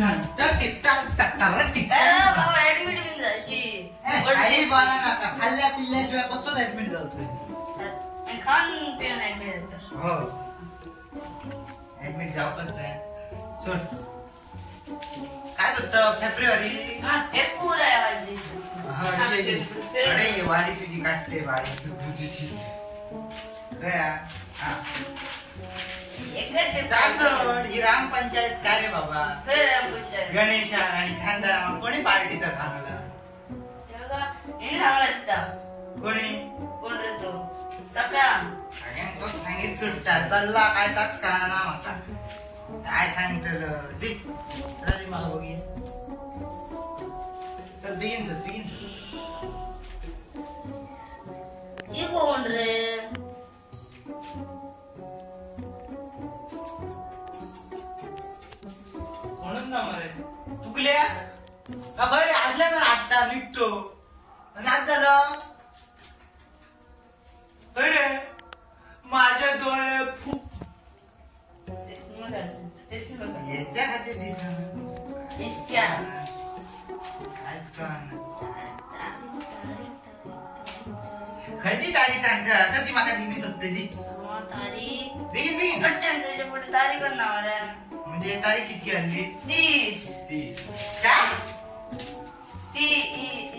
बाबा ऍडमिट घेऊन जायची खाल्ल्या पिल्ल्याशिवाय कसं ऍडमिट जाऊचोय खान पिऊन ऍडमिट जातो हो ऍडमिट जाऊ करतोय सोड काय सुद्धा फेब्रुवारी अरे वारी तुझी काटते वारी तुझी ही राम पंचायत काय रे बाबा गणेश आणि छानदारामा कोणी पार्टीचा थांबला कोणी कोण रे तो सकाराम सांगित सुट्टा चालला काय ताच का ना माका काय सांगितलं मला बघी चल बिगिन ये कोण रे म्हणून ना मरे चुकल्या का बरे असल्या तर आता निघतो नाच झालं अरे माझे डोळे फुक याच्या खाती इतक्या खयची तारीख सांगता असं ती माका दिली सत्य ती तारीख बिगिन पुढे तारीख नाव म्हणजे तारीख किती आणली 30 काय ती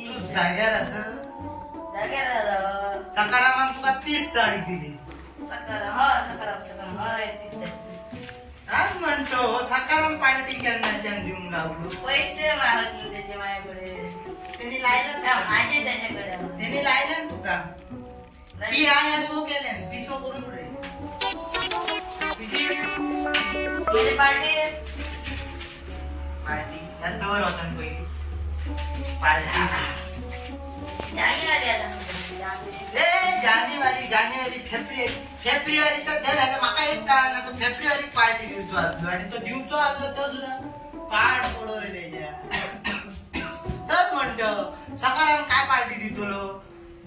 तू जाग्यार असं सकाराम तुका 30 तारीख दिली सकाराम आज म्हणतो सकाराम पार्टी केन्नाच्यान देऊन लागलो पैसे मागत त्याचे माझ्याकडे त्यांनी लायला माझे त्याच्याकडे त्यांनी लायला तुका ती आया सो केल्या ती सो करून पुढे पार्टी ह्या दवर होता पहिली पार्टी जानेवारी फेब्रुवारी तर धर माका एक का ना तो फेब्रुवारी पार्टी दिवचो असलो आणि तो दिवचो असलो तो सुद्धा पाठ पडो रे त्याच्या तर म्हणतो सकाराम काय पार्टी दितलो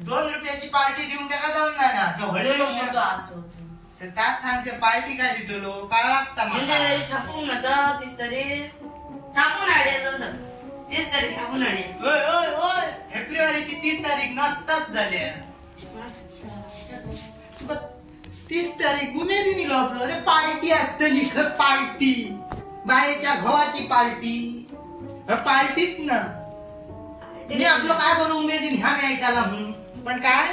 2 रुपयाची पार्टी देऊन त्याका जमणार ना तो हळद असो तर त्यात सांगते पार्टी काय दितलो काय लागता म्हणजे छापून नका तीस तरी छापून आड्या 30 तारीख छापून आड्या फेब्रुवारीची 30 तारीख नसताच झाल्या 30 तारीख उमेदीने लोपलो रे पार्टी असतली पार्टी बायेच्या घवाची पार्टी पार्टीत ना मी आपलं काय बरं उमेदीने ह्या मेळटाला म्हणून पण काय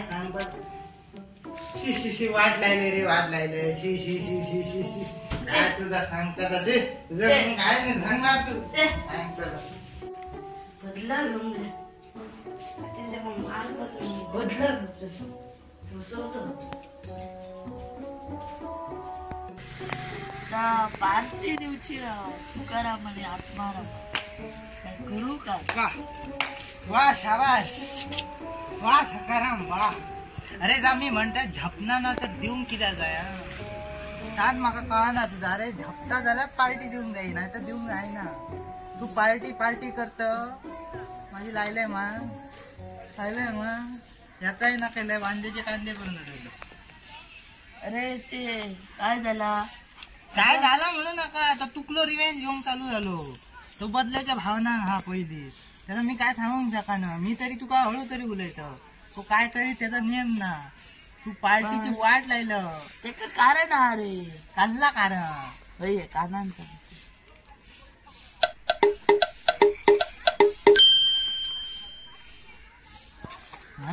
सांग बर शी वाट लायले रे वाट लायले शी काय तुझा सांगता तसे तुझं काय नाही सांगणार तू बदला घेऊन जा बदला पार्टी देऊची राव तुकाराम आत्माराम काय करू का वा शाबाश वा सकाराम वा अरे जा मी म्हणतात झपना ना तर देऊन किती जाया त्यात माका कळना तुझा अरे झपता झाल्यात पार्टी देऊन जाई नाही तर देऊन नाही ना तू पार्टी करत माझी लायलंय मग याचाही ना केलंय वांद्याचे कांदे करून ठेवलं अरे ते काय झाला म्हणू नका आता तुकलो रिवेंज घेऊन चालू झालो तो बदल्याच्या भावना हा पहिली त्याचा मी काय सांगू शका ना मी तरी तुका हळू तरी उलयतो तो काय करी त्याचा नियम ना तू पार्टीची वाट लायलं ते कारण अरे काढला कारण कानांचा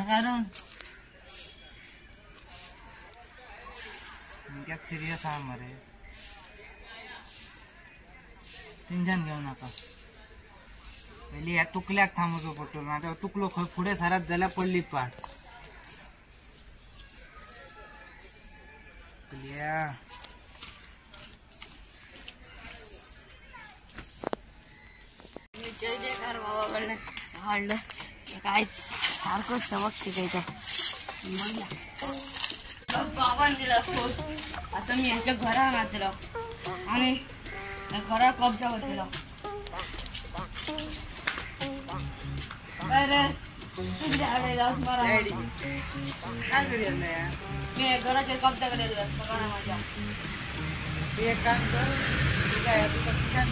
कारण त्यात सिरियस आहे मरे टेन्शन घेऊ नका पहिली या तुकल्याक थांबवतो पडतो ना तर तुकलो पुढे सारात झाल्या पडली पाठ जय जयकार बाबाकडनं हाडलं कायच सारखं सबक शिकायचं बाबान दिला फोन आता मी ह्याच्या घरा नाचलो आणि घरा कब्जा होतो काय रे मी घराच्या कब्जा करेल माझ्या एक काम कर तुझा या तुझा किसान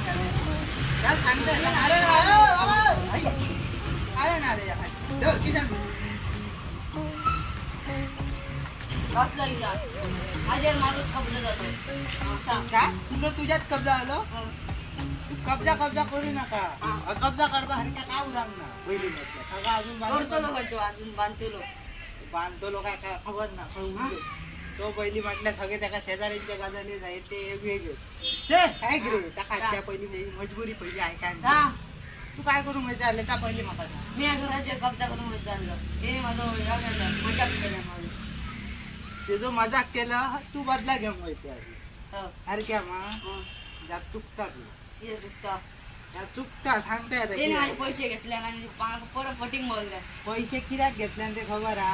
घाल सांगताय ना अरे अरे ना रे किसान कसला इशा माझ्यावर माझाच कब्जा जातो सांग काय तुला तुझ्यात कब्जा आलो हं. कब्जा करू नका कब्जा करबा हरक्या का उरांग ना पहिली म्हटलं सगळं अजून करतो लोक अजून बांधतो लोक बांधतो लोक काय खबर ना तो पहिली म्हटलं सगळे त्या शेजाऱ्यांच्या गाजाले जाय ते वेगळे काय रे त्या खाटच्या पहिली मजबुरी पहिली ऐकाय सांग तू काय करू म्हणजे आले त्या पहिली मला सांग मी या घराचे कब्जा करून मध्ये आणलं हे माझं मजाक केलं माझं ते जो मजाक केला तू बदला घेऊन माहिती हो अरे क्या मा हं. यात चुकता तू इथे चुकता यात चुकता सांगता येत त्याने माझे पैसे घेतले आणि परत फटिंग बोलले पैसे कित्याक घेतले आणि ते खबर हा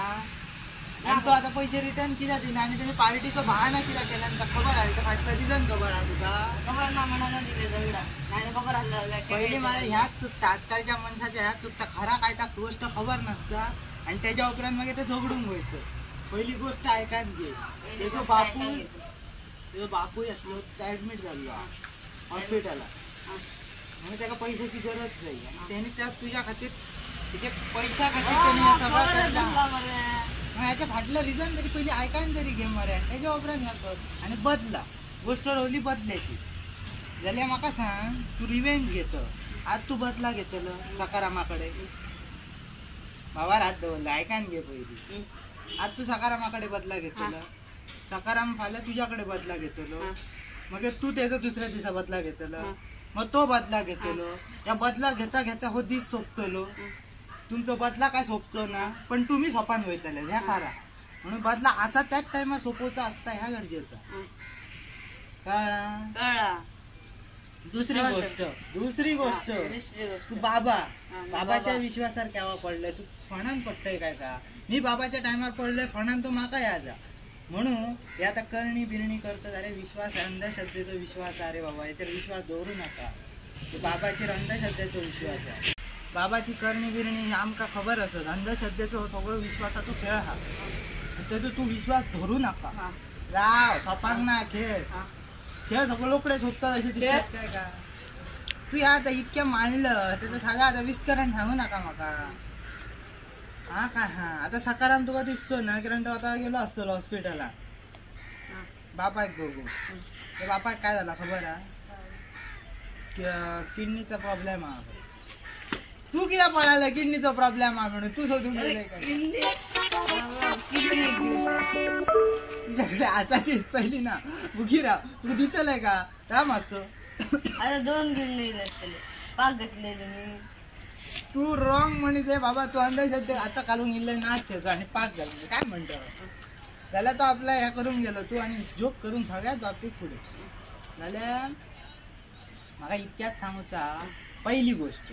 आणि तो आता पैसे रिटर्न कित्याक दिला आणि त्याने पार्टीचा बहाना कित्याक केला आणि खबर आहे तर फाटलं रिझन खबर आहे तुका खबर ना म्हणा दिले दगडा नाही खबर पहिले मला हल्ला ह्याच चुकता आजकालच्या माणसाच्या ह्याच चुकता खरा काय त्या गोष्ट खबर नसता आणि त्याच्या उपरांत मग ते झगडून व्हायचं पहिली गोष्ट ऐकायला घे त्याचा बापू असलो ऍडमिट झालो हॉस्पिटलला म्हणजे त्याला पैशाची गरज नाही आणि त्याने त्या तुझ्या खातीर त्याच्या पैसा खातीर त्याने हे सगळं केलं. मग ह्याच्या फाटलं रिझन तरी पहिली ऐकायला तरी घे मरे त्याच्या उपरांत ह्या कर आणि बदला गोष्ट रवली बदल्याची जाल्यार म्हाका सांग तू रिवेंज घेतो आज तू बदला घेतलो सकारामाकडे भावार हात दवरला ऐकायला घे पहिली आज तू सकारामाकडे बदला घेतलो सकाराम फाल्या तुझ्याकडे बदला घेतलो मग तू त्याचा दुसऱ्या दिवसा बदला घेतलो मग तो बदला घेतलो या बदला घेता घेता हो दीस सोपतलो तुमचा बदला काय सोपचो ना पण तुम्ही सोपान वयतले ह्या खरा म्हणून बदला आचा त्याच टायमार सोपवचा असता ह्या गरजेचा कळला दुसरी गोष्ट दुसरी तू गोष्ट बाबाच्या विश्वासावर केव्हा पडलंय तू फणान पडतय काय का मी बाबाच्या टायमार पडलोय फणान तो माका याचा म्हणून हे आता करणी बिरणी करतात अरे विश्वास अंधश्रद्धेचा विश्वास अरे बाबा याच्यावर विश्वास दोरू नका बाबाचेर अंधश्रद्धेचा विश्वास आहे बाबाची करणी बिरणी आमका खबर असत अंधश्रद्धेचो सगळं विश्वासाचो खेळ हा त्याचो तू विश्वास धरू नका राव सोपांग ना खेळ सगळं लोकडे झोपतात असे दिसतात काय का तू या आता इतक्या मांडलं त्याचं सगळं आता विस्करण सांगू नका माका हा काय हा आता सकाराम तुका दिसतो ना कारण तो आता गेलो असतो हॉस्पिटलला बापाक बघू ते बापाक काय झाला खबर हा किडनीचा प्रॉब्लेम हा तू किती पळाला किडनीचा प्रॉब्लेम हा म्हणून तू शोधून गेले काय तुझ्याकडे आता तीच पहिली ना उगी राव तुका दितलंय का रामाचं आता 2 घेऊन नाही रस्त्याला पाक घेतले तुम्ही तू रॉंग म्हणते बाबा तू अंधश्रद्धे आता काढून गेले नाच ठेवतो आणि पाच झाले काय म्हणतो त्याला तो आपला ह्या करून गेलो तू आणि जोक करून सगळ्यात बाबतीत पुढे झाल्या मला इतक्यात सांगूचा पहिली गोष्ट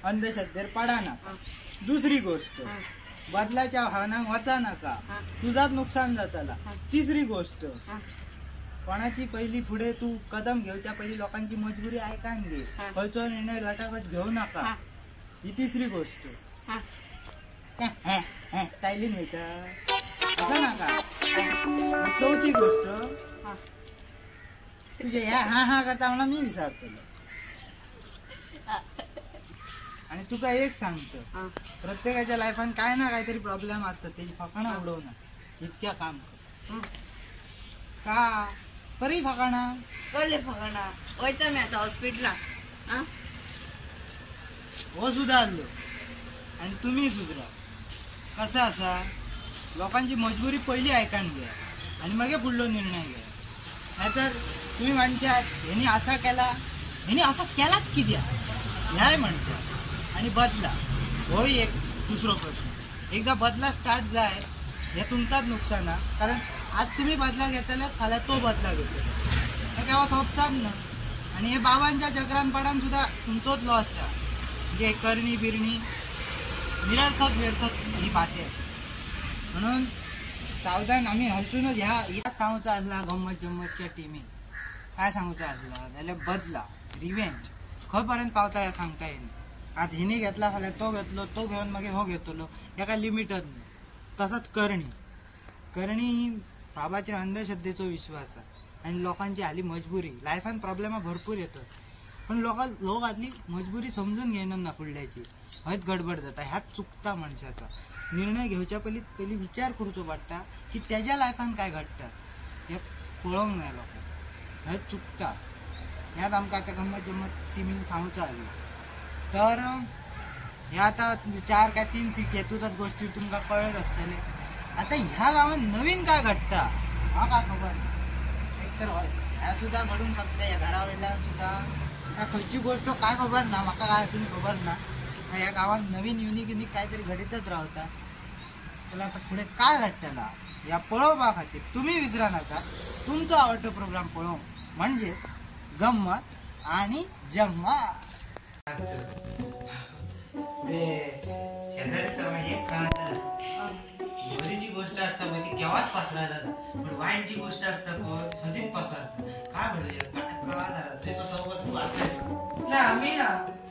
अंधश्रद्धेवर पडा नका दुसरी गोष्ट बदलाच्या आव्हानाक वचा नका तुझाच नुकसान जाताला तिसरी गोष्ट कोणाची पहिली पुढे तू कदम घेऊच्या पहिली लोकांची मजबुरी ऐकान घे खयचो निर्णय लटाफट घेऊ नका ही तिसरी गोष्ट स्टायलीन होता असं नका चौथी गोष्ट तुझे ह्या हा करता मला मी विचारतलो आणि तुका एक सांगतो प्रत्येकाच्या लाईफान काय ना काहीतरी प्रॉब्लेम असतात त्याची फकाणा उडवणार इतक्या काम का तरी फकाणा कळले फकाणा वयता मी आता हॉस्पिटलला हो सुधारलो आणि तुम्ही सुधरा कसं असा लोकांची मजबुरी पहिली ऐकान घ्या आणि मग पुढलो निर्णय घ्या नाहीतर तुम्ही म्हणशात ह्यानी असा केला ह्यानी असं केलाच किती ह्याय म्हणशात आणि बदला होय एक दुसरा प्रश्न एकदा बदला स्टार्ट जाय हे तुमचाच नुकसान आहे कारण आज तुम्ही बदला घेतला खाल्या तो बदला घेतला हे केव्हा सोपचाच ना आणि हे बाबांच्या चक्रान पडान सुद्धा तुमचोच लॉस आहे म्हणजे करणी बिरणी निरर्थक ही बाते असते म्हणून सावधान आम्ही हसूनच ह्याच सांगूचा असला गंमत जम्मतच्या टीमी काय सांगूचा असला जाल्यार बदला रिवेंज खंयपर्यंत पावता हे सांगता येईल आज हिने घेतला फाल्यां तो घेतलो तो घेऊन मागीर हो घेतलो हेका लिमिटच नाही तसंच करणी बाबाचेर अंधश्रद्धेचो विश्वास आहे आणि लोकांची आली मजबुरी लायफान प्रॉब्लेम भरपूर येतात पण लोक आदली मजबुरी समजून घेणार ना फुडल्याची हयच गडबड जाता ह्यात चुकता माणसाचा निर्णय घेवच्या पयली विचार करूचो पडटा की त्याच्या लायफान काय घडटा हे कळोंक नाही लोकांक हयच चुकता ह्यात आमकां आता गंमत टिमीन सांगूचं आली तर हे आता 4 काय 3 हेतूतच गोष्टी तुमकां कळत असतले आता ह्या गावात नवीन काय घडता हा काय खबर एक तर ह्या सुद्धा घडून बघता या घरावडल्यावर सुद्धा ह्या खयची गोष्ट काय खबर ना म्हाका काय अजून खबर ना ह्या गावात नवीन युनिक काहीतरी घडीतच रावता त्याला आता पुढे काय घडटला या पळोवपा खातीर तुम्ही विसरा नाका तुमचा आवडतो प्रोग्राम पळोव म्हणजेच गंमत आणि जम्मत शेजारी तर एक बरीची गोष्ट असता ती केव्हाच पसरायला पण वाईटची गोष्ट असता पण सदीत पसरता काय म्हणलं त्याच्या सोबत तू असता ना मी ना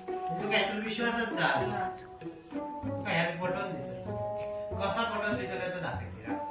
तू काय तुला विश्वासच झाला काय ह्या पटवून देतो कसा पटवून देतो तर दाखवते